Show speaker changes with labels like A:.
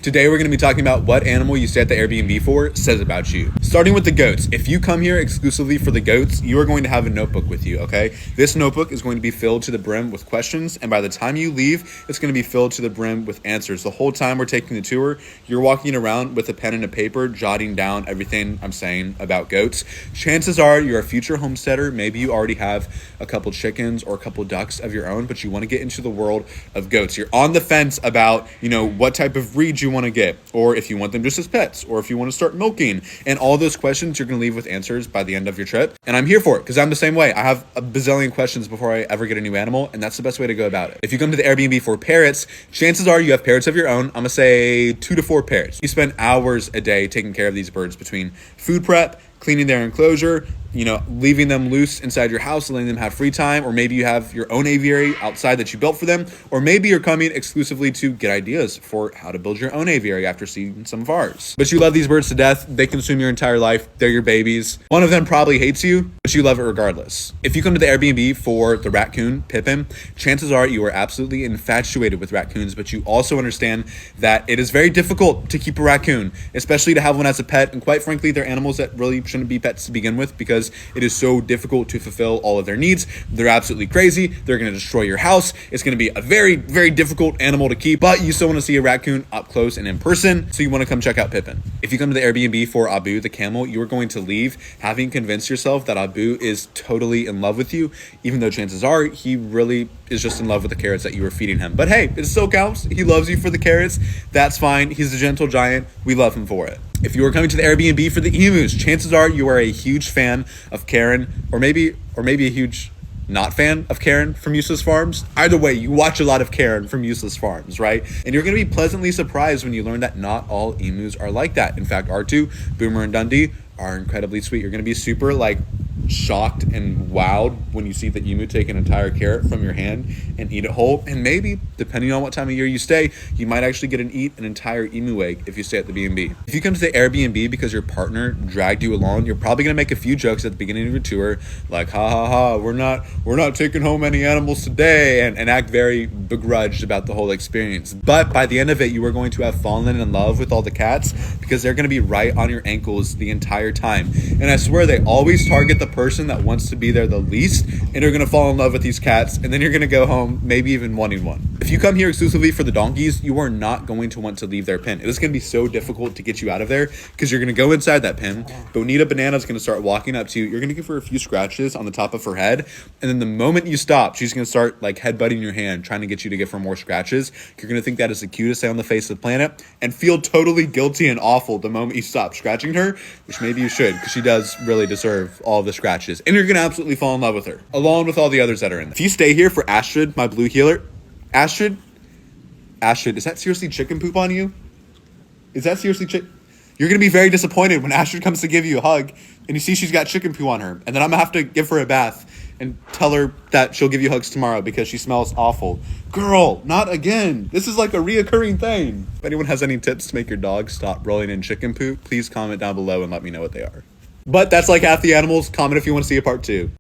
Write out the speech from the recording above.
A: Today we're going to be talking about what animal you stay at the Airbnb for says about you. Starting with the goats. If you come here exclusively for the goats, you are going to have a notebook with you, okay? This notebook is going to be filled to the brim with questions, and by the time you leave, it's going to be filled to the brim with answers. The whole time we're taking the tour, you're walking around with a pen and a paper, jotting down everything I'm saying about goats. Chances are you're a future homesteader. Maybe you already have a couple chickens or a couple ducks of your own, but you want to get into the world of goats. You're on the fence about, what type of breed you want to get, or if you want them just as pets, or if you want to start milking, and all those questions you're going to leave with answers by the end of your trip. And I'm here for it because I'm the same way. I have a bazillion questions before I ever get a new animal, and that's the best way to go about it. If you come to the Airbnb for parrots, chances are you have parrots of your own. I'm gonna say 2 to 4 parrots. You spend hours a day taking care of these birds between food prep, cleaning their enclosure, leaving them loose inside your house, letting them have free time, or maybe you have your own aviary outside that you built for them, or maybe you're coming exclusively to get ideas for how to build your own aviary after seeing some of ours. But you love these birds to death. They consume your entire life. They're your babies. One of them probably hates you, but you love it regardless. If you come to the Airbnb for the raccoon, Pippin, chances are you are absolutely infatuated with raccoons, but you also understand that it is very difficult to keep a raccoon, especially to have one as a pet, and quite frankly, they're animals that really shouldn't be pets to begin with because it is so difficult to fulfill all of their needs. They're absolutely crazy. They're going to destroy your house. It's going to be a very, very difficult animal to keep, but you still want to see a raccoon up close and in person, so you want to come check out Pippin. If you come to the Airbnb for Abu, the camel, you are going to leave having convinced yourself that Abu is totally in love with you, even though chances are he really is just in love with the carrots that you were feeding him. But hey, it still counts. He loves you for the carrots. That's fine. He's a gentle giant. We love him for it. If you are coming to the Airbnb for the emus, chances are you are a huge fan of Karen, or maybe a huge not fan of Karen from Useless Farms. Either way, you watch a lot of Karen from Useless Farms, right? And you're going to be pleasantly surprised when you learn that not all emus are like that. In fact, R2, Boomer, and Dundee are incredibly sweet. You're going to be super shocked and wowed when you see the emu take an entire carrot from your hand and eat it whole. And maybe, depending on what time of year you stay, you might actually get eat an entire emu egg if you stay at the B&B. If you come to the Airbnb because your partner dragged you along, you're probably going to make a few jokes at the beginning of your tour, like, ha ha ha, we're not taking home any animals today, and act very begrudged about the whole experience. But by the end of it, you are going to have fallen in love with all the cats because they're going to be right on your ankles the entire time. And I swear they always target the person that wants to be there the least, and you're gonna fall in love with these cats, and then you're gonna go home maybe even wanting one. If you come here exclusively for the donkeys, you are not going to want to leave their pen. It is gonna be so difficult to get you out of there because you're gonna go inside that pen. Bonita Banana is gonna start walking up to you. You're gonna give her a few scratches on the top of her head, and then the moment you stop, she's gonna start headbutting your hand, trying to get you to give her more scratches. You're gonna think that is the cutest thing on the face of the planet and feel totally guilty and awful the moment you stop scratching her, which maybe you should because she does really deserve all the scratches. And you're gonna absolutely fall in love with her, along with all the others that are in there. If you stay here for Astrid, my blue heeler, Astrid, is that seriously chicken poop on you? Is that seriously You're gonna be very disappointed when Astrid comes to give you a hug and you see she's got chicken poo on her, and then I'm gonna have to give her a bath and tell her that she'll give you hugs tomorrow because she smells awful. Girl, not again. This is a reoccurring thing. If anyone has any tips to make your dog stop rolling in chicken poop, please comment down below and let me know what they are. But that's half the animals. Comment if you want to see a part 2.